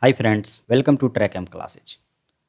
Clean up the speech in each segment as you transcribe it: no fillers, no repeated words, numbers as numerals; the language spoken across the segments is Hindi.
Hi friends, welcome to track M classes.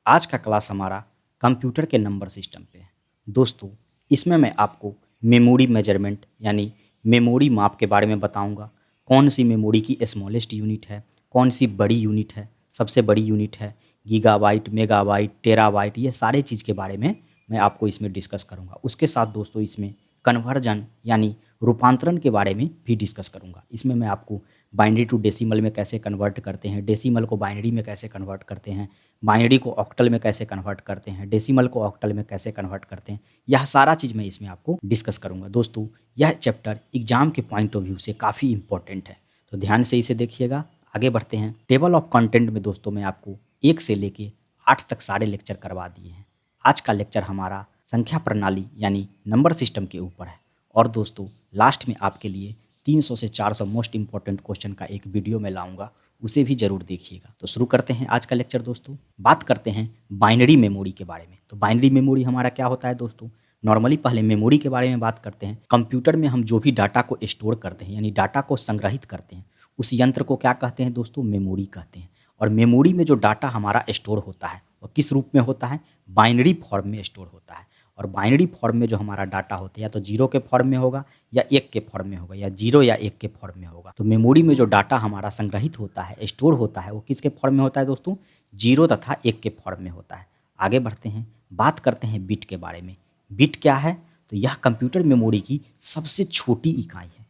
आज का क्लास हमारा कंप्यूटर के नंबर सिस्टम पे है। दोस्तों, इसमें मैं आपको मेमोरी मेजरमेंट यानी मेमोरी माप के बारे में बताऊंगा। कौन सी मेमोरी की स्मॉलेस्ट यूनिट है, कौन सी बड़ी यूनिट है, सबसे बड़ी यूनिट है, गीगाबाइट, मेगाबाइट, टेराबाइट, ये सारे चीज़ के बारे में मैं आपको इसमें डिस्कस करूँगा। उसके साथ दोस्तों इसमें कन्वर्जन यानी रूपांतरण के बारे में भी डिस्कस करूँगा। इसमें मैं आपको बाइनरी टू डेसिमल में कैसे कन्वर्ट करते हैं, डेसिमल को बाइनरी में कैसे कन्वर्ट करते हैं, बाइनरी को ऑक्टल में कैसे कन्वर्ट करते हैं, डेसिमल को ऑक्टल में कैसे कन्वर्ट करते हैं, यह सारा चीज़ मैं इसमें आपको डिस्कस करूँगा। दोस्तों, यह चैप्टर एग्जाम के पॉइंट ऑफ व्यू से काफ़ी इंपॉर्टेंट है, तो ध्यान से इसे देखिएगा। आगे बढ़ते हैं। टेबल ऑफ कंटेंट में दोस्तों मैं आपको 1 से लेके 8 तक सारे लेक्चर करवा दिए हैं। आज का लेक्चर हमारा संख्या प्रणाली यानी नंबर सिस्टम के ऊपर है। और दोस्तों, लास्ट में आपके लिए 300 से 400 मोस्ट इंपॉर्टेंट क्वेश्चन का एक वीडियो मैं लाऊंगा, उसे भी जरूर देखिएगा। तो शुरू करते हैं आज का लेक्चर। दोस्तों, बात करते हैं बाइनरी मेमोरी के बारे में। तो बाइनरी मेमोरी हमारा क्या होता है दोस्तों? नॉर्मली पहले मेमोरी के बारे में बात करते हैं। कंप्यूटर में हम जो भी डाटा को स्टोर करते हैं यानी डाटा को संग्रहित करते हैं, उस यंत्र को क्या कहते हैं दोस्तों? मेमोरी कहते हैं। और मेमोरी में जो डाटा हमारा स्टोर होता है वो किस रूप में होता है? बाइनरी फॉर्म में स्टोर होता है। और बाइनरी फॉर्म में जो हमारा डाटा होता है या तो 0 के फॉर्म में होगा या 1 के फॉर्म में होगा या 0 या 1 के फॉर्म में होगा। तो मेमोरी में जो डाटा हमारा संग्रहित होता है, स्टोर होता है, वो किसके फॉर्म में होता है दोस्तों? 0 तथा 1 के फॉर्म में होता है। आगे बढ़ते हैं, बात करते हैं बिट के बारे में। बिट क्या है? तो यह कंप्यूटर मेमोरी की सबसे छोटी इकाई है,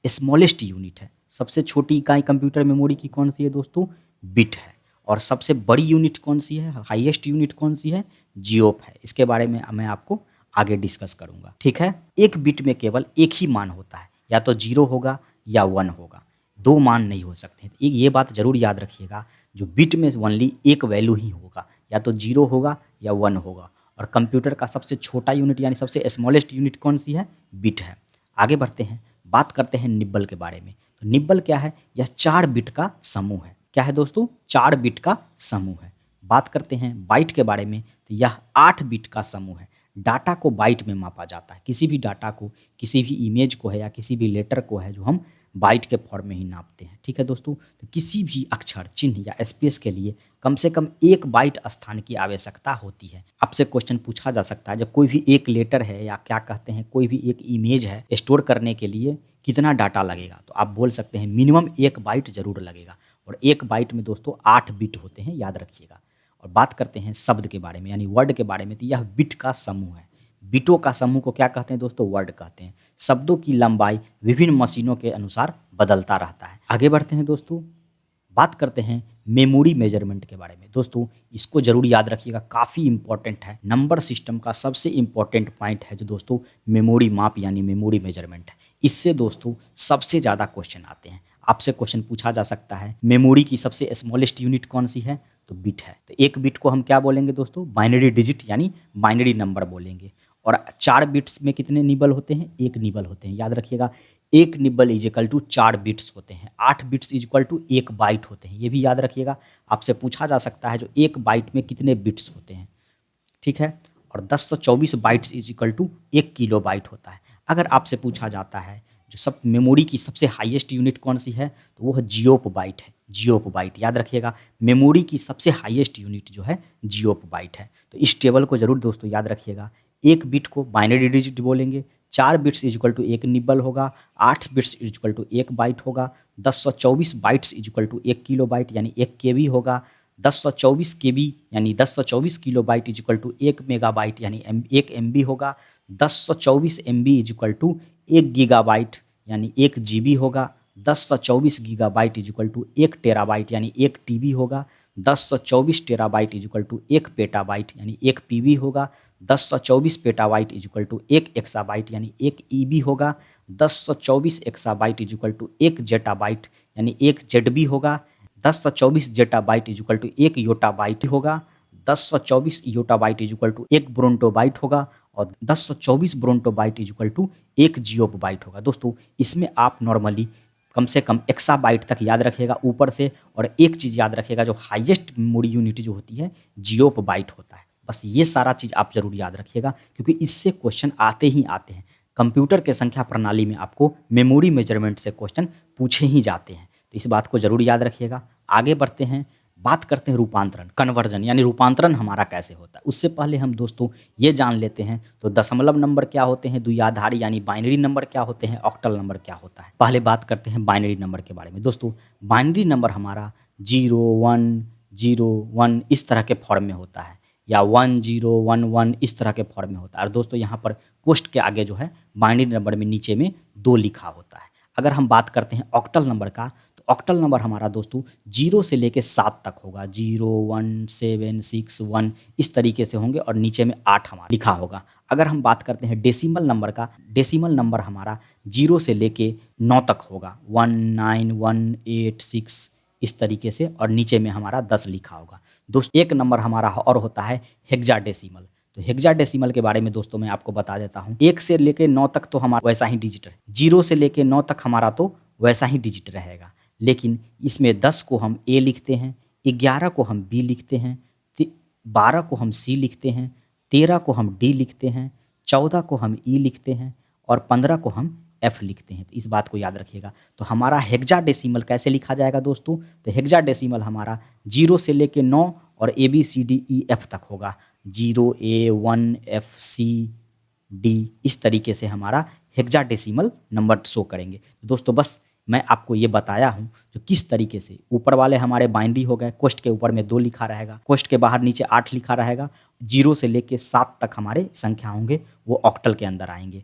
स्मॉलेस्ट यूनिट है। सबसे छोटी इकाई कंप्यूटर मेमोरी की कौन सी है दोस्तों? बिट है। और सबसे बड़ी यूनिट कौन सी है, हाईएस्ट यूनिट कौन सी है? जीओप है। इसके बारे में मैं आपको आगे डिस्कस करूंगा, ठीक है। एक बिट में केवल एक ही मान होता है, या तो 0 होगा या 1 होगा, दो मान नहीं हो सकते। ये बात जरूर याद रखिएगा, जो बिट में ओनली एक वैल्यू ही होगा, या तो 0 होगा या 1 होगा। और कंप्यूटर का सबसे छोटा यूनिट यानी सबसे स्मॉलेस्ट यूनिट कौन सी है? बिट है। आगे बढ़ते हैं, बात करते हैं निब्बल के बारे में। तो निब्बल क्या है? यह 4 बिट का समूह है। क्या है दोस्तों? 4 बिट का समूह है। बात करते हैं बाइट के बारे में। तो यह 8 बिट का समूह है। डाटा को बाइट में मापा जाता है। किसी भी डाटा को, किसी भी इमेज को है या किसी भी लेटर को है, जो हम बाइट के फॉर्म में ही नापते हैं, ठीक है दोस्तों। तो किसी भी अक्षर, चिन्ह या स्पेस के लिए कम से कम 1 बाइट स्थान की आवश्यकता होती है। आपसे क्वेश्चन पूछा जा सकता है, जब कोई भी एक लेटर है या क्या कहते हैं कोई भी एक इमेज है, स्टोर करने के लिए कितना डाटा लगेगा? तो आप बोल सकते हैं मिनिमम 1 बाइट जरूर लगेगा। और 1 बाइट में दोस्तों 8 बिट होते हैं, याद रखिएगा। और बात करते हैं शब्द के बारे में यानी वर्ड के बारे में। तो यह बिट का समूह है। बिटों का समूह को क्या कहते हैं दोस्तों? वर्ड कहते हैं। शब्दों की लंबाई विभिन्न मशीनों के अनुसार बदलता रहता है। आगे बढ़ते हैं दोस्तों, बात करते हैं मेमोरी मेजरमेंट के बारे में। दोस्तों, इसको जरूर याद रखिएगा, काफ़ी इंपॉर्टेंट है। नंबर सिस्टम का सबसे इंपॉर्टेंट पॉइंट है जो दोस्तों मेमोरी माप यानी मेमोरी मेजरमेंट है। इससे दोस्तों सबसे ज़्यादा क्वेश्चन आते हैं। आपसे क्वेश्चन पूछा जा सकता है मेमोरी की सबसे स्मॉलेस्ट यूनिट कौन सी है? तो बिट है। तो एक बिट को हम क्या बोलेंगे दोस्तों? बाइनरी डिजिट यानी बाइनरी नंबर बोलेंगे। और 4 बिट्स में कितने निबल होते हैं? 1 निबल होते हैं, याद रखिएगा। 1 nibble is equal to 4 bits होते हैं। 8 bits is equal to 1 byte होते हैं, ये भी याद रखिएगा। आपसे पूछा जा सकता है जो 1 बाइट में कितने बिट्स होते हैं, ठीक है। और 1024 bytes is equal to 1 kilobyte होता है। अगर आपसे पूछा जाता है जो सब मेमोरी की सबसे हाईएस्ट यूनिट कौन सी है, तो वो है जियोप बाइट है। जियोप बाइट, याद रखिएगा। मेमोरी की सबसे हाईएस्ट यूनिट जो है जियोप बाइट है। तो इस टेबल को जरूर दोस्तों याद रखिएगा। 1 बिट को बाइनरी डिजिट बोलेंगे, 4 bits is equal to 1 nibble होगा, 8 bits is equal to 1 byte होगा, 1024 bytes is equal to 1 kilobyte यानी 1 केबी होगा, 1024 केबी यानी 1024 kilobyte is equal to 1 megabyte यानी 1 एमबी होगा, 1024 MB is equal to 1 gigabyte यानी 1 जीबी होगा, 1024 gigabyte is equal to 1 terabyte यानी 1 टीबी होगा, 1024 terabyte is equal to 1 petabyte यानी 1 पीबी होगा, 1024 petabyte is equal to 1 exabyte यानी 1 ईबी होगा, 1024 exabyte is equal to 1 zettabyte यानी 1 जेडबी होगा, 1024 zettabyte is equal to 1 yottabyte होगा, 1024 yottabyte is equal to 1 brontobyte होगा, और 1024 brontobyte is equal to 1 geopbyte होगा। दोस्तों, इसमें आप नॉर्मली कम से कम एक्साबाइट तक याद रखिएगा ऊपर से। और एक चीज़ याद रखिएगा, जो हाईएस्ट मेमोरी यूनिट जो होती है जियोप बाइट होता है। बस ये सारा चीज़ आप जरूर याद रखिएगा, क्योंकि इससे क्वेश्चन आते ही आते हैं। कंप्यूटर के संख्या प्रणाली में आपको मेमोरी मेजरमेंट से क्वेश्चन पूछे ही जाते हैं, तो इस बात को जरूर याद रखिएगा। आगे बढ़ते हैं, बात करते हैं रूपांतरण, कन्वर्जन, यानी रूपांतरण हमारा कैसे होता है। उससे पहले हम दोस्तों ये जान लेते हैं तो दशमलव नंबर क्या होते हैं, द्विआधारी यानी बाइनरी नंबर क्या होते हैं, ऑक्टल नंबर क्या होता है। पहले बात करते हैं बाइनरी नंबर के बारे में। दोस्तों बाइनरी नंबर हमारा 0 1 0 1 इस तरह के फॉर्म में होता है, या 1011 इस तरह के फॉर्म में होता है। और दोस्तों यहाँ पर पोस्ट के आगे जो है बाइनरी नंबर में नीचे में 2 लिखा होता है। अगर हम बात करते हैं ऑक्टल नंबर का, तो ऑक्टल नंबर हमारा दोस्तों 0 से लेके 7 तक होगा। 0 1 7 6 1 इस तरीके से होंगे और नीचे में 8 हमारा लिखा होगा। अगर हम बात करते हैं डेसिमल नंबर का, डेसिमल नंबर हमारा 0 से लेके 9 तक होगा। 1 9 1 8 6 इस तरीके से, और नीचे में हमारा 10 लिखा होगा। दोस्तों एक नंबर हमारा और होता है हेक्साडेसिमल। तो हेक्साडेसिमल के बारे में दोस्तों मैं आपको बता देता हूँ। 1 से लेके 9 तक तो हमारा वैसा ही डिजिट है, 0 से लेके 9 तक हमारा तो वैसा ही डिजिट रहेगा, लेकिन इसमें 10 को हम ए लिखते हैं, 11 को हम बी लिखते हैं, 12 को हम सी लिखते हैं, 13 को हम डी लिखते हैं, 14 को हम ई लिखते हैं और 15 को हम एफ लिखते हैं। तो इस बात को याद रखिएगा। तो हमारा हेक्साडेसिमल कैसे लिखा जाएगा दोस्तों, तो हेक्साडेसिमल हमारा 0 से लेके 9 और A B C D E F तक होगा। 0 A 1 F C D इस तरीके से हमारा हेक्साडेसिमल नंबर शो करेंगे। दोस्तों बस मैं आपको ये बताया हूँ जो किस तरीके से ऊपर वाले हमारे बाइनरी हो गए, कोष्ठ के ऊपर में 2 लिखा रहेगा, कोष्ठ के बाहर नीचे 8 लिखा रहेगा, 0 से लेके 7 तक हमारे संख्या होंगे वो ऑक्टल के अंदर आएंगे।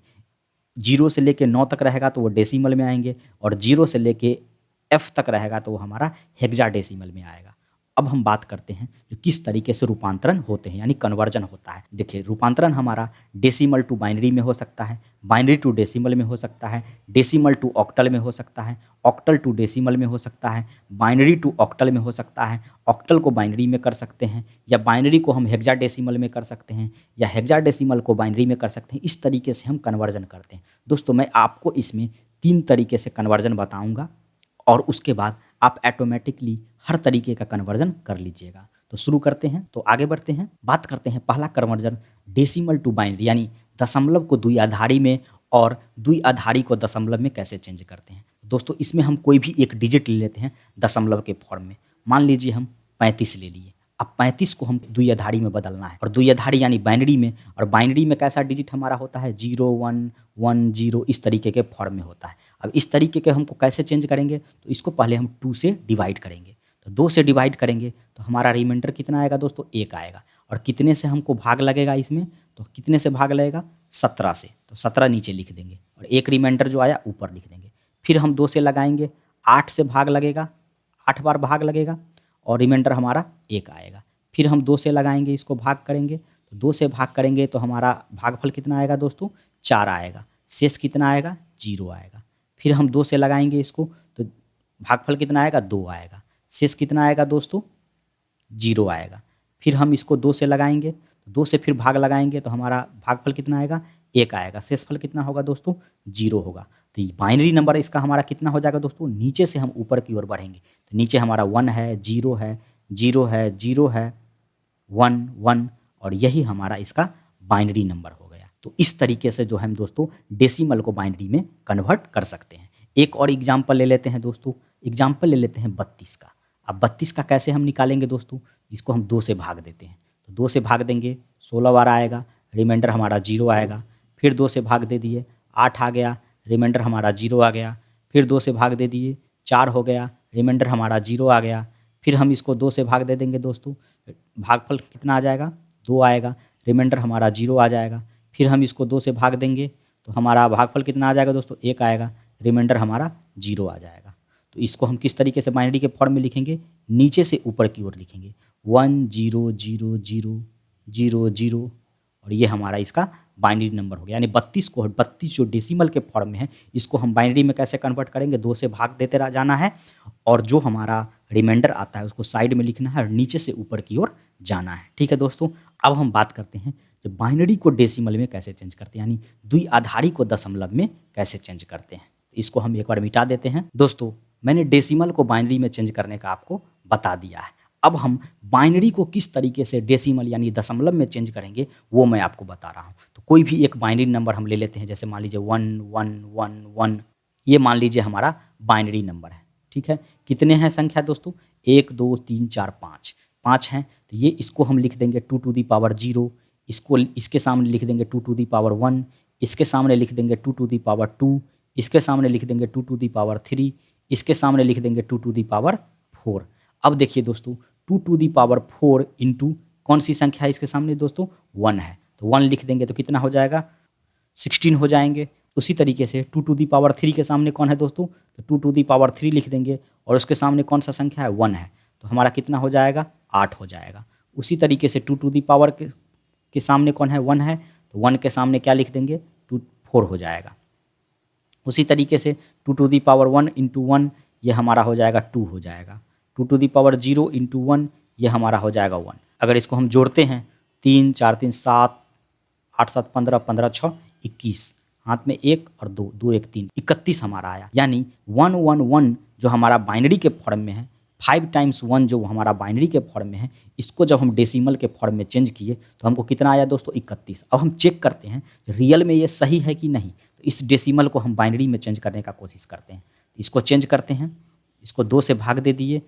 0 से लेके 9 तक रहेगा तो वो डेसिमल में आएंगे, और 0 से लेके F तक रहेगा तो वो हमारा हेक्साडेसिमल में आएगा। अब हम बात करते हैं जो किस तरीके से रूपांतरण होते हैं, यानी कन्वर्जन होता है। देखिए रूपांतरण हमारा डेसिमल टू बाइनरी में हो सकता है, बाइनरी टू डेसिमल में हो सकता है, डेसिमल टू ऑक्टल में हो सकता है, ऑक्टल टू डेसिमल में हो सकता है, बाइनरी टू ऑक्टल में हो सकता है, ऑक्टल को बाइनरी में कर सकते हैं, या बाइनरी को हम हेक्साडेसिमल में कर सकते हैं, या हेक्साडेसिमल को बाइनरी में कर सकते हैं। इस तरीके से हम कन्वर्जन करते हैं। दोस्तों मैं आपको इसमें 3 तरीके से कन्वर्जन बताऊँगा और उसके बाद आप ऑटोमेटिकली हर तरीके का कन्वर्जन कर लीजिएगा। तो शुरू करते हैं, तो आगे बढ़ते हैं, बात करते हैं पहला कन्वर्जन डेसिमल टू बाइनरी, यानी दशमलव को द्विआधारी में और द्विआधारी को दशमलव में कैसे चेंज करते हैं। दोस्तों इसमें हम कोई भी एक डिजिट ले लेते हैं दशमलव के फॉर्म में। मान लीजिए हम 35 ले लिए। अब 35 को हम द्विआधारी में बदलना है, और द्विआधारी यानी बाइनरी में, और बाइनरी में कैसा डिजिट हमारा होता है 0 1 1 0 इस तरीके के फॉर्म में होता है। अब इस तरीके के हमको कैसे चेंज करेंगे, तो इसको पहले हम 2 से डिवाइड करेंगे। तो 2 से डिवाइड करेंगे तो हमारा रिमाइंडर कितना आएगा दोस्तों, 1 आएगा। और कितने से हमको भाग लगेगा इसमें, तो कितने से भाग लगेगा 17 से, तो 17 नीचे लिख देंगे और एक रिमाइंडर जो आया ऊपर लिख देंगे। फिर हम 2 से लगाएंगे, 8 से भाग लगेगा, 8 बार भाग लगेगा और रिमाइंडर हमारा 1 आएगा। फिर हम 2 से लगाएंगे, इसको भाग करेंगे, तो 2 से भाग करेंगे तो हमारा भागफल कितना आएगा दोस्तों, 4 आएगा। शेष कितना आएगा, 0 आएगा। फिर हम 2 से लगाएंगे इसको, तो भागफल कितना आएगा, 2 आएगा। शेष कितना आएगा दोस्तों, 0 आएगा। फिर हम इसको 2 से लगाएंगे, 2 से फिर भाग लगाएंगे तो हमारा भागफल कितना आएगा, 1 आएगा। शेषफल कितना होगा दोस्तों, 0 होगा। तो ये बाइनरी नंबर इसका हमारा कितना हो जाएगा दोस्तों, नीचे से हम ऊपर की ओर बढ़ेंगे तो नीचे हमारा 1 है, 0 है, 0 है, 0 है, 1 1, और यही हमारा इसका बाइनरी नंबर हो गया। तो इस तरीके से जो हम दोस्तों डेसिमल को बाइनरी में कन्वर्ट कर सकते हैं। एक और एग्जाम्पल ले लेते हैं दोस्तों, एग्जाम्पल ले लेते हैं 32 का। अब 32 का कैसे हम निकालेंगे दोस्तों, इसको हम 2 से भाग देते हैं, तो 2 से भाग देंगे 16 बार आएगा, रिमाइंडर हमारा 0 आएगा। फिर 2 से भाग दे दिए, 8 आ गया, रिमाइंडर हमारा 0 आ गया। फिर 2 से भाग दे दिए, 4 हो गया, रिमाइंडर हमारा 0 आ गया। फिर हम इसको 2 से भाग दे देंगे दोस्तों, भागफल कितना आ जाएगा, 2 आएगा, रिमाइंडर हमारा 0 आ जाएगा। फिर हम इसको 2 से भाग देंगे तो हमारा भागफल कितना आ जाएगा दोस्तों, 1 आएगा, रिमाइंडर हमारा 0 आ जाएगा। तो इसको हम किस तरीके से बाइनरी के फॉर्म में लिखेंगे, नीचे से ऊपर की ओर लिखेंगे 1 0 0 0 0 0, और ये हमारा इसका बाइनरी नंबर हो गया। यानी 32 को, 32 जो डेसिमल के फॉर्म में है, इसको हम बाइनरी में कैसे कन्वर्ट करेंगे, 2 से भाग देते रह जाना है, और जो हमारा रिमाइंडर आता है उसको साइड में लिखना है और नीचे से ऊपर की ओर जाना है। ठीक है दोस्तों, अब हम बात करते हैं जब बाइनरी को डेसिमल में कैसे चेंज करते हैं, यानी द्विआधारी को दशमलव में कैसे चेंज करते हैं। इसको हम एक बार मिटा देते हैं। दोस्तों मैंने डेसिमल को बाइनरी में चेंज करने का आपको बता दिया है। अब हम बाइनरी को किस तरीके से डेसिमल यानी दशमलव में चेंज करेंगे वो मैं आपको बता रहा हूँ। तो कोई भी एक बाइनरी नंबर हम ले लेते हैं, जैसे मान लीजिए 1 1 1 1, ये मान लीजिए हमारा बाइनरी नंबर है। ठीक है, कितने हैं संख्या दोस्तों, 1 2 3 4 5 5 हैं, तो ये इसको हम लिख देंगे 2 टू दी पावर 0, इसको इसके सामने लिख देंगे 2 टू दी पावर 1, इसके सामने लिख देंगे 2 टू दी पावर 2, इसके सामने लिख देंगे 2 टू दी पावर 3, इसके सामने लिख देंगे 2 टू दी पावर 4। अब देखिए दोस्तों 2 टू दी पावर 4 इंटू कौन सी संख्या है इसके सामने दोस्तों, 1 है, तो 1 लिख देंगे तो कितना हो जाएगा, 16 हो जाएंगे। उसी तरीके से 2 टू दी पावर 3 के सामने कौन है दोस्तों, तो 2 टू दी पावर 3 लिख देंगे और उसके सामने कौन सा संख्या है, 1 है, तो हमारा कितना हो जाएगा, 8 हो जाएगा। उसी तरीके से 2 टू दी पावर के सामने कौन है, 1 है, तो 1 के सामने क्या लिख देंगे, 4 हो जाएगा। उसी तरीके से 2 टू दी पावर 1 इंटू 1 ये हमारा हो जाएगा 2 हो जाएगा। 2 टू दी पावर 0 इंटू 1 ये हमारा हो जाएगा 1। अगर इसको हम जोड़ते हैं 3 4 3 7 8 7 15 15 6 21, हाथ में 1 और 2 2 1 3 31 हमारा आया। यानी 1 1 1 जो हमारा बाइनरी के फॉर्म में है, 5 टाइम्स 1 जो हमारा बाइनरी के फॉर्म में है, इसको जब हम डेसिमल के फॉर्म में चेंज किए तो हमको कितना आया दोस्तों, 31। अब हम चेक करते हैं रियल में ये सही है कि नहीं, तो इस डेसिमल को हम बाइनरी में चेंज करने का कोशिश करते हैं। इसको चेंज करते हैं, इसको 2 से भाग दे दिए,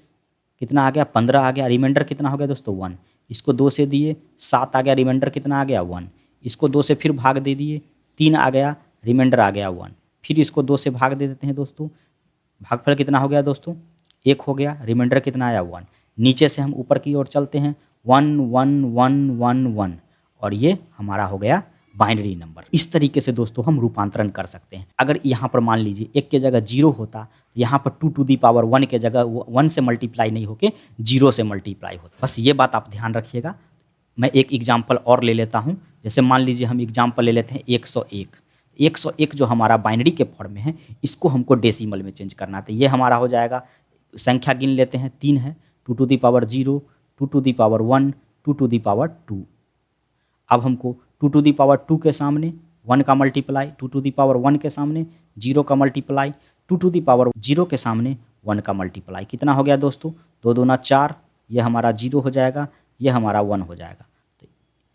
कितना आ गया, 15 आ गया। रिमाइंडर कितना हो गया दोस्तों, 1। इसको 2 से दिए, 7 आ गया। रिमाइंडर कितना आ गया, 1। इसको 2 से फिर भाग दे दिए, 3 आ गया। रिमाइंडर आ गया 1। फिर इसको 2 से भाग दे देते हैं दोस्तों, भागफल कितना हो गया दोस्तों, 1 हो गया। रिमाइंडर कितना आया, 1। नीचे से हम ऊपर की ओर चलते हैं, 1 1 1 1 1 और ये हमारा हो गया बाइनरी नंबर। इस तरीके से दोस्तों हम रूपांतरण कर सकते हैं। अगर यहाँ पर मान लीजिए 1 के जगह 0 होता, तो यहाँ पर 2 टू दी पावर 1 के जगह 1 से मल्टीप्लाई नहीं होके 0 से मल्टीप्लाई होता। बस ये बात आप ध्यान रखिएगा। मैं एक एग्जाम्पल और ले लेता हूँ। जैसे मान लीजिए हम एग्जाम्पल ले लेते हैं 101। 101 जो हमारा बाइनरी के फॉर्म में है, इसको हमको डेसिमल में चेंज करना है। तो ये हमारा हो जाएगा, संख्या गिन लेते हैं, 3 है। 2 to the power 0, 2 to the power 1, 2 to the power 2। अब हमको 2 टू दी पावर 2 के सामने 1 का मल्टीप्लाई, 2 टू दी पावर 1 के सामने 0 का मल्टीप्लाई, 2 टू दी पावर 0 के सामने 1 का मल्टीप्लाई। कितना हो गया दोस्तों, 2 दूना 4, ये हमारा 0 हो जाएगा, ये हमारा 1 हो जाएगा।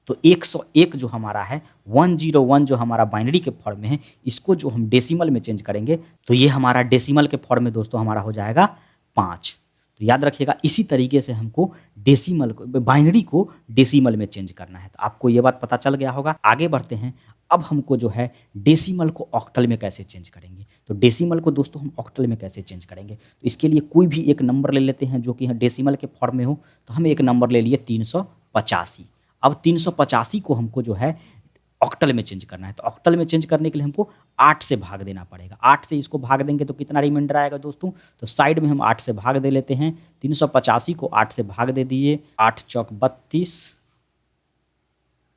तो 101 जो हमारा है, 101 जो हमारा बाइनरी के फॉर्म में है, इसको जो हम डेसिमल में चेंज करेंगे तो ये हमारा डेसिमल के फॉर्म में दोस्तों हमारा हो जाएगा 5। तो याद रखिएगा, इसी तरीके से हमको डेसिमल को, बाइनरी को डेसिमल में चेंज करना है। तो आपको ये बात पता चल गया होगा। आगे बढ़ते हैं। अब हमको जो है डेसिमल को ऑक्टल में कैसे चेंज करेंगे। तो डेसिमल को दोस्तों हम ऑक्टल में कैसे चेंज करेंगे, तो इसके लिए कोई भी एक नंबर ले लेते हैं जो कि डेसिमल के फॉर्म में हो। तो हम एक नंबर ले लिए 385। अब 385 को हमको जो है ऑक्टल में चेंज करना है। तो ऑक्टल में चेंज करने के लिए हमको 8 से भाग देना पड़ेगा। 8 से इसको भाग देंगे तो कितना रिमाइंडर आएगा दोस्तों, तो साइड में हम 8 से भाग दे लेते हैं। 385 को 8 से भाग दे दिए, 8 चौक 32,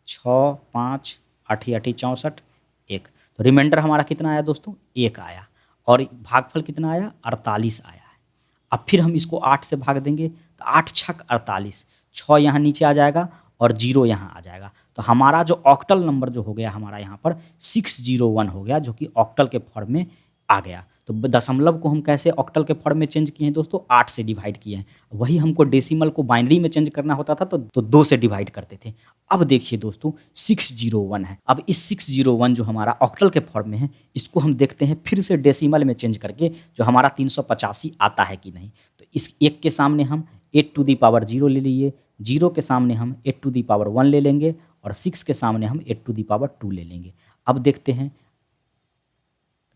6 5 8 8 64 1। तो रिमाइंडर हमारा कितना आया दोस्तों, 1 आया। और भागफल कितना आया, 48 आया है। अब फिर हम इसको 8 से भाग देंगे तो 8 छक 48, 6 यहाँ नीचे आ जाएगा और 0 यहाँ आ जाएगा। तो हमारा जो ऑक्टल नंबर जो हो गया हमारा यहाँ पर 601 हो गया, जो कि ऑक्टल के फॉर्म में आ गया। तो दशमलव को हम कैसे ऑक्टल के फॉर्म में चेंज किए हैं दोस्तों, 8 से डिवाइड किए हैं। वही हमको डेसिमल को बाइनरी में चेंज करना होता था तो 2 से डिवाइड करते थे। अब देखिए दोस्तों 601 है। अब इस 601 जो हमारा ऑक्टल के फॉर्म में है, इसको हम देखते हैं फिर से डेसिमल में चेंज करके जो हमारा 385 आता है कि नहीं। तो इस 1 के सामने हम 8 टू दी पावर 0 ले लिए, 0 के सामने हम 8 टू दी पावर 1 ले लेंगे और 6 के सामने हम 8 टू दी पावर 2 ले लेंगे। अब देखते हैं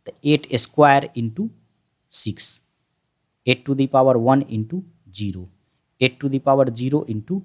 तो 8 square into 6, 8 to the power 1 into 0, 8 to the power 0 into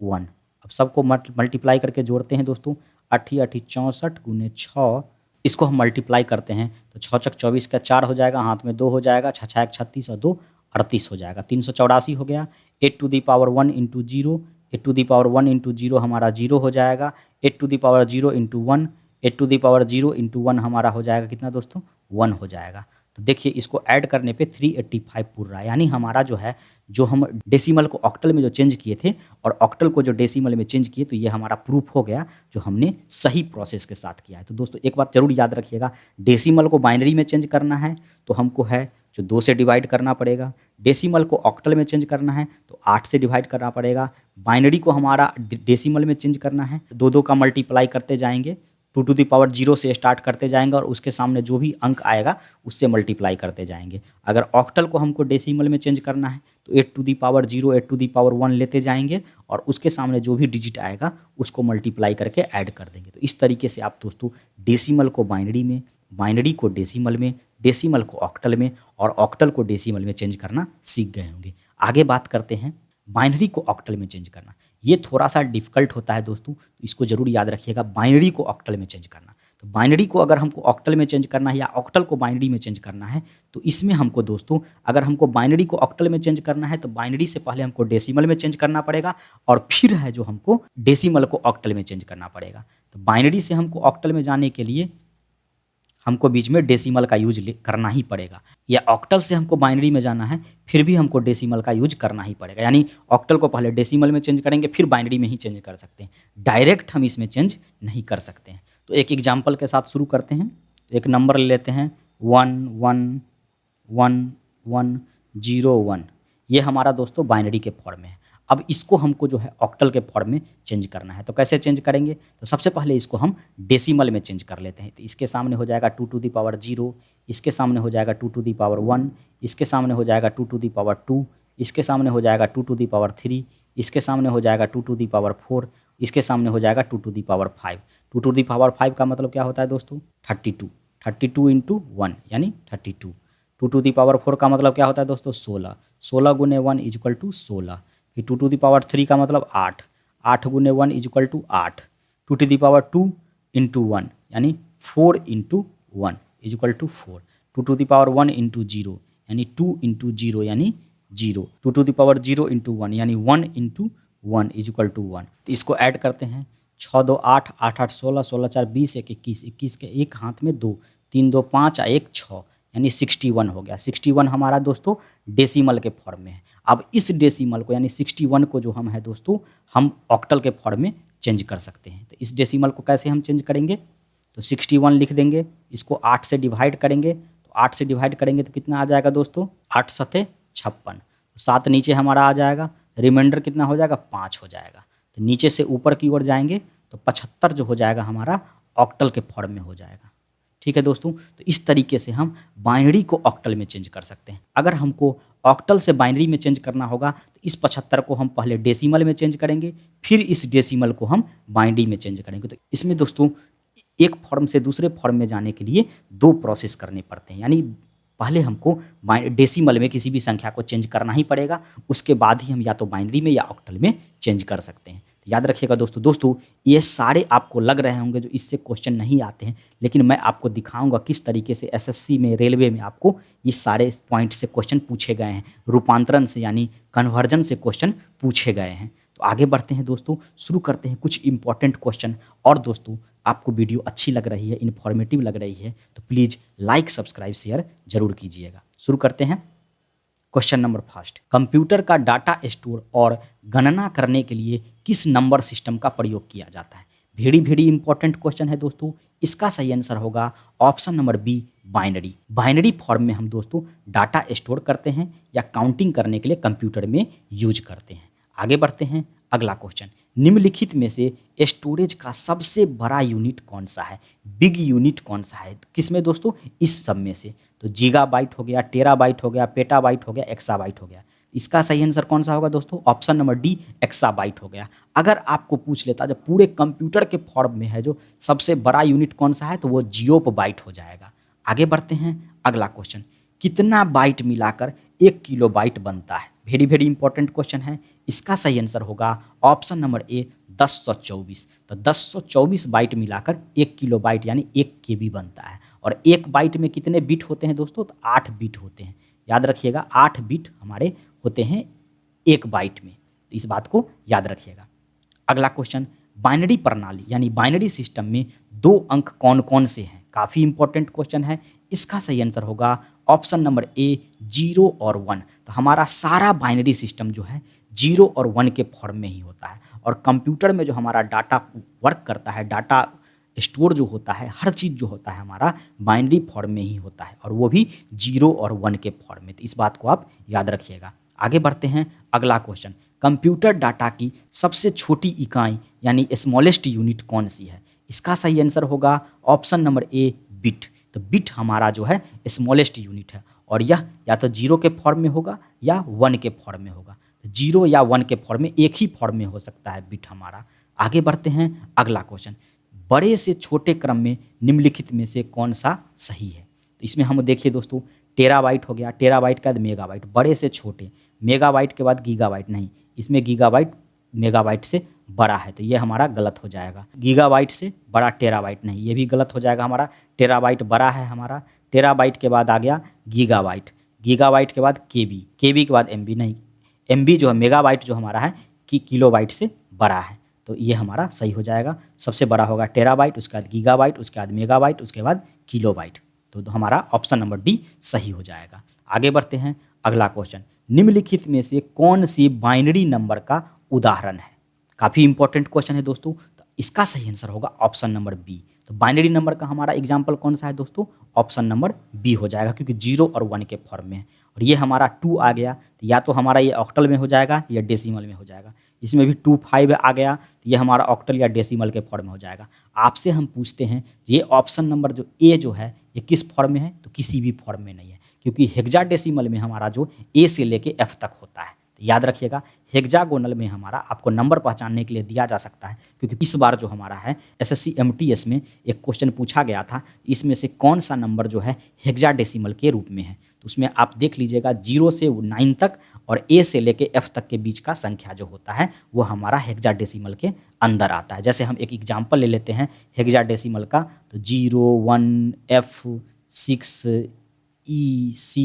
1। अब सबको मल्टीप्लाई करके जोड़ते हैं दोस्तों, 8 8 64 गुने 6। इसको हम मल्टीप्लाई करते हैं तो 6 चक 24 का 4 हो जाएगा, हाथ में 2 हो जाएगा, 6 6 36 और 2 38 हो जाएगा। 384 हो गया। 8 to the power 1 into 0, 8 to the power 1 into 0 हमारा 0 हो जाएगा। 8 to the power 0 into 1, 8 to the power 0 into 1 हमारा हो जाएगा कितना दोस्तों, 1 हो जाएगा। तो देखिए इसको ऐड करने पे 385 पूर रहा है। यानी हमारा जो है, जो हम डेसिमल को ऑक्टल में जो चेंज किए थे और ऑक्टल को जो डेसिमल में चेंज किए, तो ये हमारा प्रूफ हो गया जो हमने सही प्रोसेस के साथ किया है। तो दोस्तों एक बात जरूर याद रखिएगा, डेसिमल को बाइनरी में चेंज करना है तो हमको है जो 2 से डिवाइड करना पड़ेगा। डेसिमल को ऑक्टल में चेंज करना है तो 8 से डिवाइड करना पड़ेगा। बाइनरी को हमारा डेसिमल में चेंज करना है, 2 2 का मल्टीप्लाई करते जाएंगे 2 to the power 0 से स्टार्ट करते जाएंगे और उसके सामने जो भी अंक आएगा उससे मल्टीप्लाई करते जाएंगे। अगर ऑक्टल को हमको डेसिमल में चेंज करना है तो 8 to the power 0 8 to the power 1 लेते जाएंगे और उसके सामने जो भी डिजिट आएगा उसको मल्टीप्लाई करके ऐड कर देंगे। तो इस तरीके से आप दोस्तों डेसिमल को बाइनरी में, बाइनरी को डेसिमल में, डेसिमल को ऑक्टल में और ऑक्टल को डेसिमल में चेंज करना सीख गए होंगे। आगे बात करते हैं बाइनरी को ऑक्टल में चेंज करना। ये थोड़ा सा डिफिकल्ट होता है दोस्तों, तो इसको जरूर याद रखिएगा, बाइनरी को ऑक्टल में चेंज करना। तो बाइनरी को अगर हमको ऑक्टल में चेंज करना है या ऑक्टल को बाइनरी में चेंज करना है तो इसमें हमको दोस्तों, अगर हमको बाइनरी को ऑक्टल में चेंज करना है तो बाइनरी से पहले हमको डेसिमल में चेंज करना पड़ेगा और फिर है जो हमको डेसिमल को ऑक्टल में चेंज करना पड़ेगा। तो बाइनरी से हमको ऑक्टल में जाने के लिए हमको बीच में डेसिमल का यूज करना ही पड़ेगा, या ऑक्टल से हमको बाइनरी में जाना है फिर भी हमको डेसिमल का यूज करना ही पड़ेगा। यानी ऑक्टल को पहले डेसिमल में चेंज करेंगे फिर बाइनरी में ही चेंज कर सकते हैं, डायरेक्ट हम इसमें चेंज नहीं कर सकते हैं। तो एक एग्जाम्पल के साथ शुरू करते हैं। तो एक नंबर ले लेते हैं 1111101। ये हमारा दोस्तों बाइनरी के फॉर्म में है। अब इसको हमको जो है ऑक्टल के फॉर्म में चेंज करना है। तो कैसे चेंज करेंगे? तो सबसे पहले इसको हम डेसिमल में चेंज कर लेते हैं। तो इसके सामने हो जाएगा 2 to the power 0, इसके सामने हो जाएगा 2 to the power 1, इसके सामने हो जाएगा 2 to the power 2, इसके सामने हो जाएगा 2 to the power 3, इसके सामने हो जाएगा 2 to the power 4, इसके सामने हो जाएगा 2 to the power 5। 2 to the power 5 का मतलब क्या होता है दोस्तों? 32। 32 × 1 यानी 32। 2 to the power 4 का मतलब क्या होता है दोस्तों? 16। 16 × 1 = 16। फिर 2 to the power 3 का मतलब 8। 8 × 1 = 8। 2 to the power 2 × 1 यानी 4 × 1 = 4। 2 to the power 1 × 0 यानी 2 × 0 यानी 0। 2 to the power 0 × 1 यानी 1 × 1 = 1। तो इसको ऐड करते हैं। 6 2 8 8 8 16 16 4 20 1 21 21 के एक हाथ में 2 3 2 5 1 6 यानी 61 हो गया। 61 हमारा दोस्तों डेसिमल के फॉर्म में है। अब इस डेसिमल को यानी 61 को जो हम है दोस्तों हम ऑक्टल के फॉर्म में चेंज कर सकते हैं। तो इस डेसिमल को कैसे हम चेंज करेंगे? तो 61 लिख देंगे, इसको 8 से डिवाइड करेंगे। तो 8 से डिवाइड करेंगे तो कितना आ जाएगा दोस्तों? 8 7 56। तो 7 नीचे हमारा आ जाएगा, रिमाइंडर कितना हो जाएगा? 5 हो जाएगा। तो नीचे से ऊपर की ओर जाएंगे तो 75 जो हो जाएगा हमारा ऑक्टल के फॉर्म में हो जाएगा। ठीक है दोस्तों, तो इस तरीके से हम बाइनरी को ऑक्टल में चेंज कर सकते हैं। अगर हमको ऑक्टल से बाइनरी में चेंज करना होगा तो इस 75 को हम पहले डेसिमल में चेंज करेंगे, फिर इस डेसिमल को हम बाइनरी में चेंज करेंगे। तो इसमें दोस्तों एक फॉर्म से दूसरे फॉर्म में जाने के लिए 2 प्रोसेस करने पड़ते हैं। यानी पहले हमको डेसिमल में किसी भी संख्या को चेंज करना ही पड़ेगा, उसके बाद ही हम या तो बाइनरी में या ऑक्टल में चेंज कर सकते हैं। याद रखिएगा दोस्तों ये सारे आपको लग रहे होंगे जो इससे क्वेश्चन नहीं आते हैं, लेकिन मैं आपको दिखाऊंगा किस तरीके से एसएससी में, रेलवे में आपको ये सारे पॉइंट से क्वेश्चन पूछे गए हैं, रूपांतरण से यानी कन्वर्जन से क्वेश्चन पूछे गए हैं। तो आगे बढ़ते हैं दोस्तों, शुरू करते हैं कुछ इंपॉर्टेंट क्वेश्चन। और दोस्तों आपको वीडियो अच्छी लग रही है, इन्फॉर्मेटिव लग रही है तो प्लीज़ लाइक सब्सक्राइब शेयर जरूर कीजिएगा। शुरू करते हैं। क्वेश्चन नंबर फर्स्ट, कंप्यूटर का डाटा स्टोर और गणना करने के लिए किस नंबर सिस्टम का प्रयोग किया जाता है? वेरी इंपॉर्टेंट क्वेश्चन है दोस्तों। इसका सही आंसर होगा option number B, binary. Binary form में हम दोस्तों डाटा स्टोर करते हैं या काउंटिंग करने के लिए कंप्यूटर में यूज करते हैं। आगे बढ़ते हैं। अगला क्वेश्चन, निम्नलिखित में से स्टोरेज का सबसे बड़ा यूनिट कौन सा है? बिग यूनिट कौन सा है? किसमें दोस्तों? इस सब में से। तो गीगाबाइट हो गया, टेराबाइट हो गया, पेटाबाइट हो गया, एक्साबाइट हो गया। इसका सही आंसर कौन सा होगा दोस्तों? ऑप्शन नंबर डी, एक्साबाइट हो गया। अगर आपको पूछ लेता जब पूरे कंप्यूटर के फॉर्म में है जो सबसे बड़ा यूनिट कौन सा है तो वो जियोबाइट हो जाएगा। आगे बढ़ते हैं। अगला क्वेश्चन, कितना बाइट मिलाकर 1 किलोबाइट बनता है? वेरी इंपॉर्टेंट क्वेश्चन है। इसका सही आंसर होगा ऑप्शन नंबर ए, 1024। तो 1024 बाइट मिलाकर 1 किलोबाइट यानी 1 KB बनता है। और 1 बाइट में कितने बिट होते हैं दोस्तों? तो 8 बिट होते हैं। याद रखिएगा 8 बिट हमारे होते हैं 1 बाइट में, तो इस बात को याद रखिएगा। अगला क्वेश्चन, बाइनरी प्रणाली यानी बाइनरी सिस्टम में 2 अंक कौन कौन से हैं? काफ़ी इंपॉर्टेंट क्वेश्चन है। इसका सही आंसर होगा ऑप्शन नंबर ए, 0 और 1। तो हमारा सारा बाइनरी सिस्टम जो है 0 और 1 के फॉर्म में ही होता है। और कंप्यूटर में जो हमारा डाटा वर्क करता है, डाटा स्टोर जो होता है, हर चीज़ जो होता है हमारा बाइनरी फॉर्म में ही होता है, और वो भी 0 और 1 के फॉर्म में। तो इस बात को आप याद रखिएगा। आगे बढ़ते हैं। अगला क्वेश्चन, कंप्यूटर डाटा की सबसे छोटी इकाई यानी स्मॉलेस्ट यूनिट कौन सी है? इसका सही आंसर होगा ऑप्शन नंबर ए बिट। तो बिट हमारा जो है स्मॉलेस्ट यूनिट है और यह या तो 0 के फॉर्म में होगा या 1 के फॉर्म में होगा। तो 0 या 1 के फॉर्म में, एक ही फॉर्म में हो सकता है बिट हमारा। आगे बढ़ते हैं अगला क्वेश्चन, बड़े से छोटे क्रम में निम्नलिखित में से कौन सा सही है। तो इसमें हम देखिए दोस्तों, टेराबाइट हो गया, टेराबाइट के बाद मेगाबाइट, बड़े से छोटे, मेगाबाइट के बाद गीगाबाइट नहीं, इसमें गीगाबाइट मेगाबाइट से बड़ा है, तो ये हमारा गलत हो जाएगा। गीगाबाइट से बड़ा टेराबाइट नहीं, ये भी गलत हो जाएगा हमारा। टेराबाइट बड़ा है हमारा, टेराबाइट के बाद आ गया गीगाबाइट, गीगाबाइट के बाद केबी, केबी के बाद एमबी नहीं, एमबी जो है मेगाबाइट जो हमारा है कि किलोबाइट से बड़ा है, तो ये हमारा सही हो जाएगा। सबसे बड़ा होगा टेराबाइट, उसके बाद गीगाबाइट, उसके बाद मेगाबाइट, उसके बाद किलोबाइट, तो हमारा ऑप्शन नंबर डी सही हो जाएगा। आगे बढ़ते हैं अगला क्वेश्चन, निम्नलिखित में से कौन सी बाइनरी नंबर का उदाहरण है। काफ़ी इंपॉर्टेंट क्वेश्चन है दोस्तों, तो इसका सही आंसर होगा ऑप्शन नंबर बी। तो बाइनरी नंबर का हमारा एग्जाम्पल कौन सा है दोस्तों, ऑप्शन नंबर बी हो जाएगा, क्योंकि 0 और 1 के फॉर्म में है। और ये हमारा 2 आ गया, तो या तो हमारा ये ऑक्टल में हो जाएगा या डेसिमल में हो जाएगा। इसमें भी 2 5 आ गया, तो ये हमारा ऑक्टल या डेसिमल के फॉर्म में हो जाएगा। आपसे हम पूछते हैं ये ऑप्शन नंबर जो ए जो है ये किस फॉर्म में है, तो किसी भी फॉर्म में नहीं है, क्योंकि हेक्साडेसिमल में हमारा जो ए से लेके एफ तक होता है। तो याद रखिएगा, हेक्सागोनल में हमारा आपको नंबर पहचानने के लिए दिया जा सकता है, क्योंकि इस बार जो हमारा है एसएससी एमटीएस में एक क्वेश्चन पूछा गया था, इसमें से कौन सा नंबर जो है हेक्साडेसिमल के रूप में है। तो उसमें आप देख लीजिएगा 0 से 9 तक और ए से लेके एफ तक के बीच का संख्या जो होता है वो हमारा हेक्साडेसिमल के अंदर आता है। जैसे हम एक एग्जाम्पल ले लेते हैं हेक्साडेसिमल का, तो 0 1 F 6 E C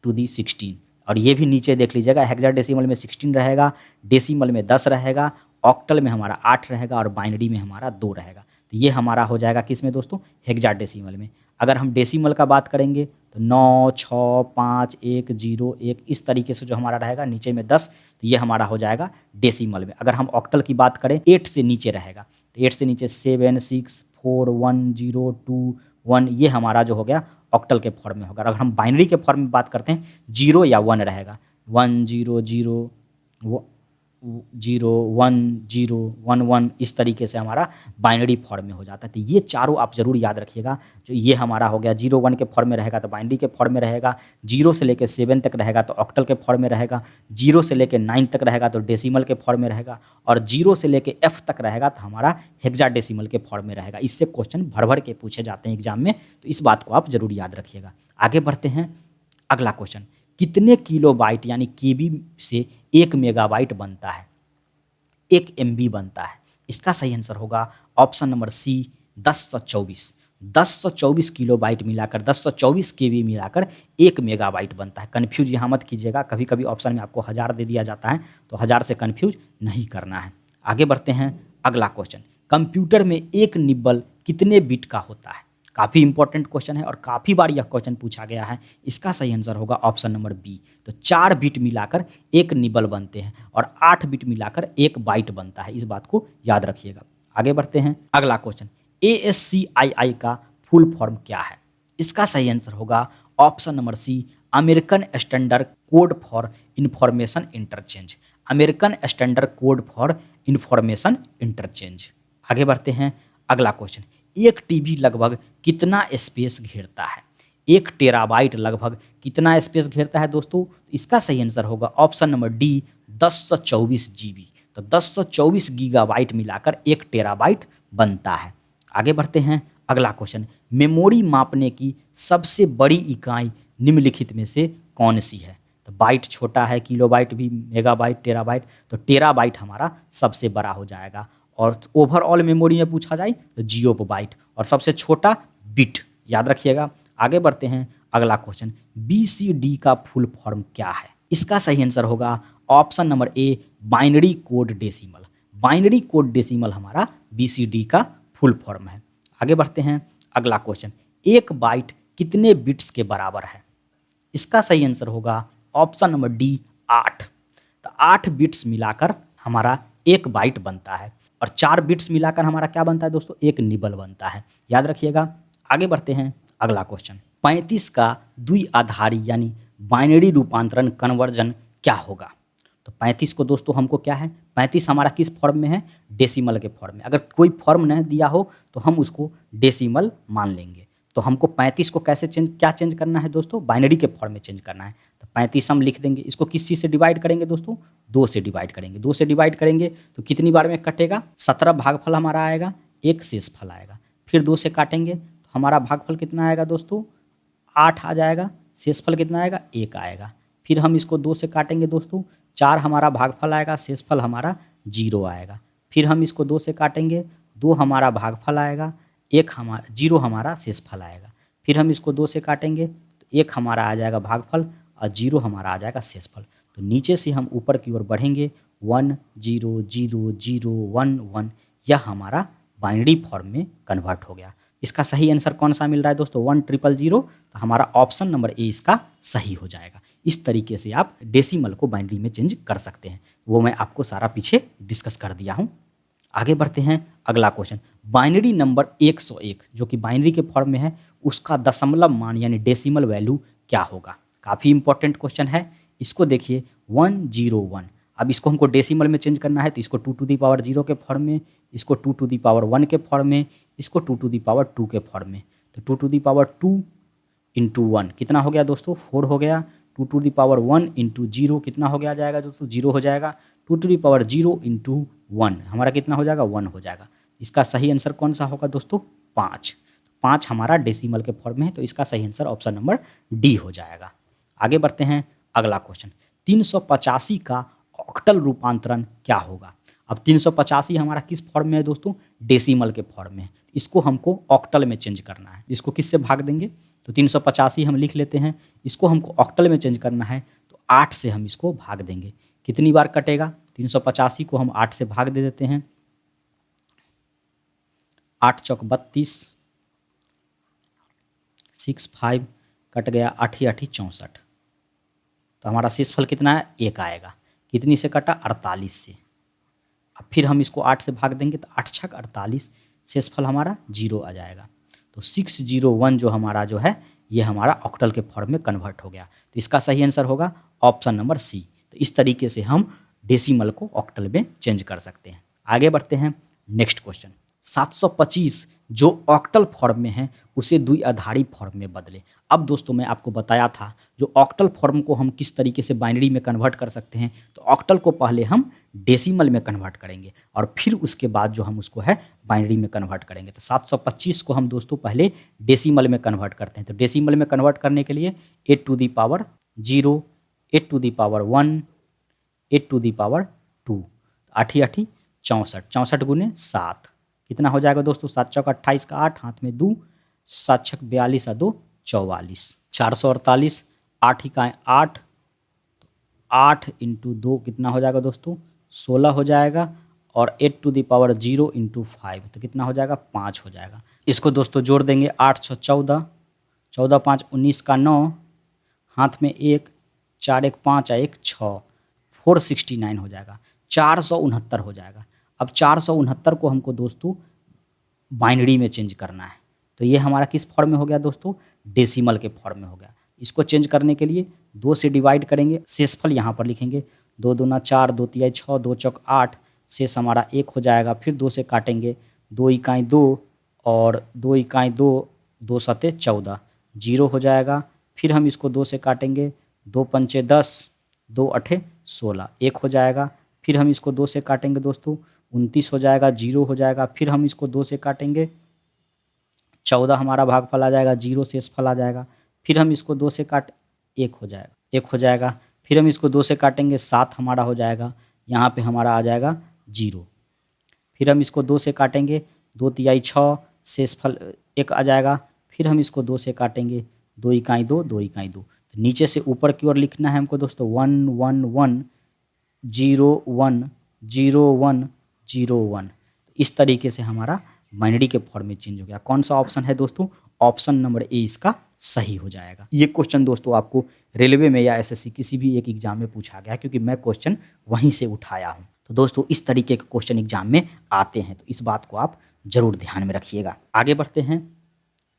to the 16, और ये भी नीचे देख लीजिएगा, हेक्साडेसिमल में 16 रहेगा, डेसिमल में 10 रहेगा, ऑक्टल में हमारा 8 रहेगा और बाइनरी में हमारा 2 रहेगा। तो ये हमारा हो जाएगा किस में दोस्तों, हेक्साडेसिमल में। अगर हम डेसिमल का बात करेंगे तो 9 6 5 1 0 1 इस तरीके से जो हमारा रहेगा, नीचे में 10, तो ये हमारा हो जाएगा डेसिमल में। अगर हम ऑक्टल की बात करें 8 से नीचे रहेगा, तो 8 से नीचे 7 6 4 1 0 2 1, ये हमारा जो हो गया ऑक्टल के फॉर्म में होगा। अगर हम बाइनरी के फॉर्म में बात करते हैं 0 या 1 रहेगा, 1 0 0 0 1 0 1 1 इस तरीके से हमारा बाइनरी फॉर्म में हो जाता है। तो ये चारों आप जरूर याद रखिएगा। जो ये हमारा हो गया 0 1 के फॉर्म में रहेगा तो बाइनरी के फॉर्म में रहेगा, 0 से लेकर 7 तक रहेगा तो ऑक्टल के फॉर्म में रहेगा, 0 से लेकर 9 तक रहेगा तो डेसिमल के फॉर्म में रहेगा, और 0 से लेकर एफ तक रहेगा तो हमारा हेक्साडेसिमल के फॉर्म में रहेगा। इससे क्वेश्चन भर भर के पूछे जाते हैं एग्जाम में, तो इस बात को आप जरूर याद रखिएगा। आगे बढ़ते हैं अगला क्वेश्चन, कितने किलोबाइट यानी केबी से 1 मेगाबाइट बनता है, 1 MB बनता है। इसका सही आंसर होगा ऑप्शन नंबर सी 1024। 1024 किलोबाइट मिलाकर 1024 केबी मिलाकर 1 मेगाबाइट बनता है। कन्फ्यूज यहाँ मत कीजिएगा, कभी कभी ऑप्शन में आपको 1000 दे दिया जाता है, तो 1000 से कन्फ्यूज नहीं करना है। आगे बढ़ते हैं अगला क्वेश्चन, कंप्यूटर में एक निब्बल कितने बिट का होता है। काफ़ी इंपॉर्टेंट क्वेश्चन है और काफ़ी बार यह क्वेश्चन पूछा गया है। इसका सही आंसर होगा ऑप्शन नंबर बी। तो 4 बिट मिलाकर 1 निबल बनते हैं और 8 बिट मिलाकर 1 बाइट बनता है, इस बात को याद रखिएगा। आगे बढ़ते हैं अगला क्वेश्चन, ASCII का फुल फॉर्म क्या है। इसका सही आंसर होगा option number C, American Standard Code for Information Interchange. American Standard Code for Information Interchange. आगे बढ़ते हैं अगला क्वेश्चन, एक टीबी लगभग कितना स्पेस घेरता है। 1 टेराबाइट लगभग कितना स्पेस घेरता है दोस्तों। इसका सही आंसर होगा ऑप्शन नंबर डी 1024 GB। तो 1024 गीगाबाइट मिलाकर 1 टेराबाइट बनता है। आगे बढ़ते हैं अगला क्वेश्चन, मेमोरी मापने की सबसे बड़ी इकाई निम्नलिखित में से कौन सी है। तो बाइट छोटा है, किलोबाइट भी, मेगाबाइट, टेराबाइट, तो टेराबाइट हमारा सबसे बड़ा हो जाएगा। और ओवरऑल मेमोरी में पूछा जाए तो जियोबाइट, और सबसे छोटा बिट, याद रखिएगा। आगे बढ़ते हैं अगला क्वेश्चन, BCD का फुल फॉर्म क्या है। इसका सही आंसर होगा option number A, binary code decimal. Binary code decimal हमारा BCD का फुल फॉर्म है। आगे बढ़ते हैं अगला क्वेश्चन, 1 बाइट कितने बिट्स के बराबर है। इसका सही आंसर होगा ऑप्शन नंबर डी 8। तो 8 बिट्स मिलाकर हमारा 1 बाइट बनता है, और 4 बिट्स मिलाकर हमारा क्या बनता है दोस्तों, 1 निबल बनता है, याद रखिएगा। आगे बढ़ते हैं अगला क्वेश्चन, 35 का द्विआधारी यानी बाइनरी रूपांतरण कन्वर्जन क्या होगा। तो 35 को दोस्तों हमको क्या है, 35 हमारा किस फॉर्म में है? डेसिमल के फॉर्म में। अगर कोई फॉर्म नहीं दिया हो तो हम उसको डेसिमल मान लेंगे। तो हमको 35 को कैसे चेंज करना है दोस्तों? बाइनरी के फॉर्म में चेंज करना है। तो 35 हम लिख देंगे। इसको किस चीज़ से डिवाइड करेंगे दोस्तों? 2 से डिवाइड करेंगे। 2 से डिवाइड करेंगे तो कितनी बार में कटेगा? 17 भागफल हमारा आएगा, 1 शेषफल आएगा। फिर 2 से काटेंगे तो हमारा भागफल कितना आएगा दोस्तों? 8 आ जाएगा। शेषफल कितना आएगा? 1 आएगा। फिर हम इसको 2 से काटेंगे दोस्तों, 4 हमारा भागफल आएगा, शेषफल हमारा 0 आएगा। फिर हम इसको 2 से काटेंगे, 2 हमारा भागफल आएगा, 1 हमारा 0 हमारा शेषफल आएगा। फिर हम इसको 2 से काटेंगे तो 1 हमारा आ जाएगा भागफल और 0 हमारा आ जाएगा शेषफल। तो नीचे से हम ऊपर की ओर बढ़ेंगे, 1 0 0 0 1 1, यह हमारा बाइनरी फॉर्म में कन्वर्ट हो गया। इसका सही आंसर कौन सा मिल रहा है दोस्तों? 1000। तो हमारा ऑप्शन नंबर ए इसका सही हो जाएगा। इस तरीके से आप डेसिमल को बाइनरी में चेंज कर सकते हैं। वो मैं आपको सारा पीछे डिस्कस कर दिया हूँ। आगे बढ़ते हैं, अगला क्वेश्चन। बाइनरी नंबर 101 जो कि बाइनरी के फॉर्म में है, उसका दशमलव मान यानी डेसिमल वैल्यू क्या होगा? काफ़ी इंपॉर्टेंट क्वेश्चन है। इसको देखिए 101। अब इसको हमको डेसिमल में चेंज करना है तो इसको 2 टू दी पावर 0 के फॉर्म में, इसको 2 टू दी पावर 1 के फॉर्म में, इसको 2 टू दी पावर 2 के फॉर्म में। तो 2 टू दी पावर 2 इंटू 1 कितना हो गया दोस्तों? 4 हो गया। 2 टू दी पावर 1 इंटू 0 कितना हो गया जाएगा दोस्तों? 0 हो जाएगा। 2 टू दी पावर 0 इंटू 1 हमारा कितना हो जाएगा? 1 हो जाएगा। इसका सही आंसर कौन सा होगा दोस्तों? 5। 5 हमारा डेसिमल के फॉर्म में है, तो इसका सही आंसर ऑप्शन नंबर डी हो जाएगा। आगे बढ़ते हैं, अगला क्वेश्चन। 385 का ऑक्टल रूपांतरण क्या होगा? अब 385 हमारा किस फॉर्म में है दोस्तों? डेसिमल के फॉर्म में है। इसको हमको ऑक्टल में चेंज करना है। इसको किससे भाग देंगे? तो 385 हम लिख लेते हैं। इसको हमको ऑक्टल में चेंज करना है तो 8 से हम इसको भाग देंगे। कितनी बार कटेगा? 385 को हम 8 से भाग दे देते हैं। 8 चौक 32, 6 5 कट गया, 8 8 64। तो हमारा शेषफल कितना है? 1 आएगा। कितनी से कटा? 48 से। अब फिर हम इसको 8 से भाग देंगे तो 8 छक 48, शेषफल हमारा 0 आ जाएगा। तो 601 जो हमारा जो है ये हमारा ऑक्टल के फॉर्म में कन्वर्ट हो गया। तो इसका सही आंसर होगा ऑप्शन नंबर सी। तो इस तरीके से हम डेसिमल को ऑक्टल में चेंज कर सकते हैं। आगे बढ़ते हैं, नेक्स्ट क्वेश्चन। 725 जो ऑक्टल फॉर्म में है उसे द्विआधारी फॉर्म में बदले। अब दोस्तों मैं आपको बताया था जो ऑक्टल फॉर्म को हम किस तरीके से बाइनरी में कन्वर्ट कर सकते हैं। तो ऑक्टल को पहले हम डेसिमल में कन्वर्ट करेंगे और फिर उसके बाद जो हम उसको है बाइनरी में कन्वर्ट करेंगे। तो 725 को हम दोस्तों पहले डेसिमल में कन्वर्ट करते हैं। तो डेसिमल में कन्वर्ट करने के लिए 8 to the power 0, 8 to the power 1, 8 to the power 2, 8 8 64, 64 गुने 7 कितना हो जाएगा दोस्तों? 7 चौक 28 का 8, हाथ में 2, 7 छक 42 और 2 44, 448, 8 इकाएँ 8, 8 इंटू 2 कितना हो जाएगा दोस्तों? 16 हो जाएगा। और 8 टू दी पावर 0 इंटू 5 तो कितना हो जाएगा? 5 हो जाएगा। इसको दोस्तों जोड़ देंगे, 8 6 14, 14 5 19 का 9, हाथ में 1, 4 1 5 1 6, 469 हो जाएगा। 469 हो जाएगा। अब 469 को हमको दोस्तों बाइनरी में चेंज करना है। तो ये हमारा किस फॉर्म में हो गया दोस्तों? डेसिमल के फॉर्म में हो गया। इसको चेंज करने के लिए 2 से डिवाइड करेंगे, शेषफल यहाँ पर लिखेंगे। 2 दूना 4, 2 तिहाई 6, 2 चौक 8, शेष हमारा 1 हो जाएगा। फिर 2 से काटेंगे, 2 इकाई 2 और 2 इकाई 2, 2 सते 14, 0 हो जाएगा। फिर हम इसको 2 से काटेंगे, 2 पंचे 10, 2 अठे 16, 1 हो जाएगा। फिर हम इसको 2 से काटेंगे दोस्तों, 29 हो जाएगा, 0 हो जाएगा। फिर हम इसको 2 से काटेंगे, 14 हमारा भागफल आ जाएगा, 0 शेषफल आ जाएगा। फिर हम इसको 2 से काट 1 हो जाएगा, 1 हो जाएगा। फिर हम इसको 2 से काटेंगे, 7 हमारा हो जाएगा, यहाँ पे हमारा आ जाएगा 0। फिर हम इसको 2 से काटेंगे, 2 तिहाई 6, शेषफल 1 आ जाएगा। फिर हम इसको 2 से काटेंगे, 2 इकाई 2, 2 इकाई 2। तो नीचे से ऊपर की ओर लिखना है हमको दोस्तों 1 1 1 0 1 0 1 0 1। इस तरीके से हमारा बाइनरी के फॉर्म में चेंज हो गया। कौन सा ऑप्शन है दोस्तों? ऑप्शन नंबर ए इसका सही हो जाएगा। ये क्वेश्चन दोस्तों आपको रेलवे में या एसएससी किसी भी एक एग्जाम में पूछा गया, क्योंकि मैं क्वेश्चन वहीं से उठाया हूँ। तो दोस्तों इस तरीके के क्वेश्चन एग्जाम में आते हैं, तो इस बात को आप जरूर ध्यान में रखिएगा। आगे बढ़ते हैं,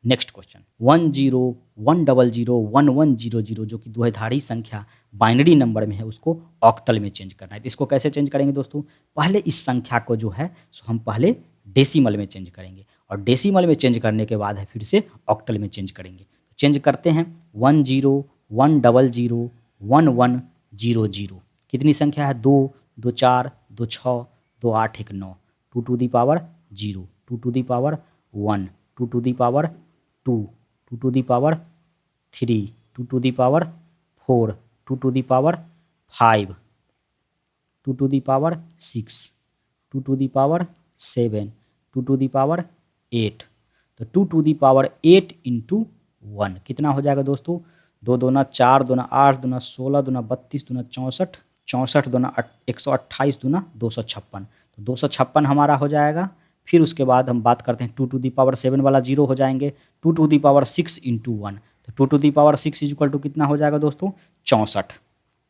नेक्स्ट क्वेश्चन 1010011100 जो कि द्विधारी संख्या बाइनरी नंबर में है उसको ऑक्टल में चेंज करना है। तो इसको कैसे चेंज करेंगे दोस्तों, पहले इस संख्या को जो है सो हम पहले डेसिमल में चेंज करेंगे और डेसिमल में चेंज करने के बाद है फिर से ऑक्टल में चेंज करेंगे। चेंज करते हैं 10101100 कितनी संख्या है 2 2 4 2 6 2 8 1 9 2 to the power 0 2 to the power 1 2 to the power 2 2 to the power 3 2 to the power 4 2 to the power 5 2 to the power 6 2 to the power 7 2 to the power 8। तो 2 टू दी पावर 8 इंटू 1 कितना हो जाएगा दोस्तों, 2 दूना 4 दूना 8 दूना 16 दूना 32 दूना 64 64 दूना 128 दूना 256। तो 256 हमारा हो जाएगा। फिर उसके बाद हम बात करते हैं 2 टू दी पावर 7 वाला 0 हो जाएंगे। 2 टू दी पावर 6 इंटू 1 तो 2 to the power 6 is equal to कितना हो जाएगा दोस्तों 64।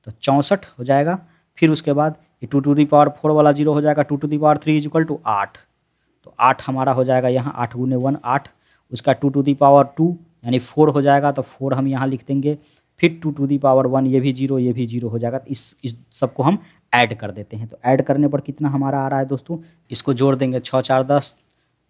तो 64 हो जाएगा। फिर उसके बाद ये 2 टू दी पावर 4 वाला 0 हो जाएगा। 2 to the power 3 is equal to 8। तो 8 हमारा हो जाएगा यहाँ 8 गुने 1 8। उसका 2 टू दी पावर 2 यानी 4 हो जाएगा। तो 4 हम यहाँ लिख देंगे। फिर 2 टू दी पावर 1 ये भी 0 ये भी 0 हो जाएगा। तो इस सबको हम ऐड कर देते हैं। तो ऐड करने पर कितना हमारा आ रहा है दोस्तों, इसको जोड़ देंगे 6 4 10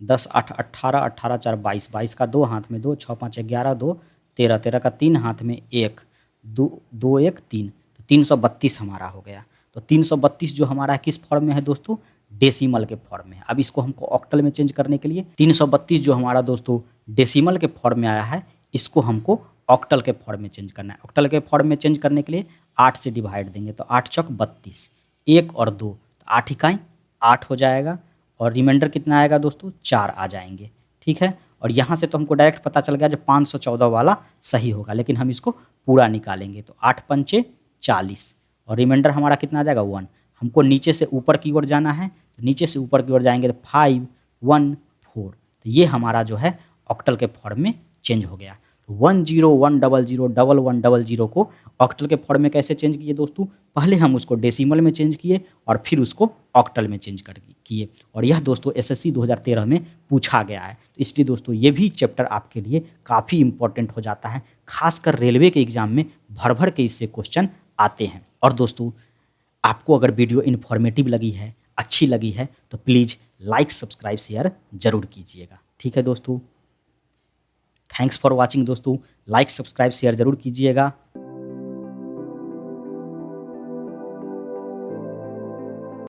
10 8 18 18 4 22 22 का 2 हाथ में 2 6 5 11 2 13 13 का 3 हाथ में 1 2 2 1 3 तो 332 हमारा हो गया। तो 332 जो हमारा किस फॉर्म में है दोस्तों, डेसिमल के फॉर्म में है। अब इसको हमको ऑक्टल में चेंज करने के लिए 332 जो हमारा दोस्तों डेसिमल के फॉर्म में आया है इसको हमको ऑक्टल के फॉर्म में चेंज करना है। ऑक्टल के फॉर्म में चेंज करने के लिए 8 से डिवाइड देंगे। तो 8 चौक 32 1 और 2 तो 8 इकाई 8 हो जाएगा और रिमाइंडर कितना आएगा दोस्तों 4 आ जाएंगे। ठीक है, और यहाँ से तो हमको डायरेक्ट पता चल गया जो 514 वाला सही होगा, लेकिन हम इसको पूरा निकालेंगे। तो 8 पंचे 40 और रिमाइंडर हमारा कितना आ जाएगा 1। हमको नीचे से ऊपर की ओर जाना है तो नीचे से ऊपर की ओर जाएंगे तो 5 1 4 तो ये हमारा जो है ऑक्टल के फॉर्म में चेंज हो गया। तो 1010001100 को ऑक्टल के फॉर्म में कैसे चेंज किए दोस्तों, पहले हम उसको डेसिमल में चेंज किए और फिर उसको ऑक्टल में चेंज कर किए। और यह दोस्तों एसएससी 2013 में पूछा गया है। तो इसलिए दोस्तों ये भी चैप्टर आपके लिए काफ़ी इंपॉर्टेंट हो जाता है, खासकर रेलवे के एग्जाम में भर भर के इससे क्वेश्चन आते हैं। और दोस्तों आपको अगर वीडियो इन्फॉर्मेटिव लगी है, अच्छी लगी है तो प्लीज़ लाइक सब्सक्राइब शेयर ज़रूर कीजिएगा। ठीक है दोस्तों, थैंक्स फॉर वॉचिंग दोस्तों, लाइक सब्सक्राइब शेयर ज़रूर कीजिएगा।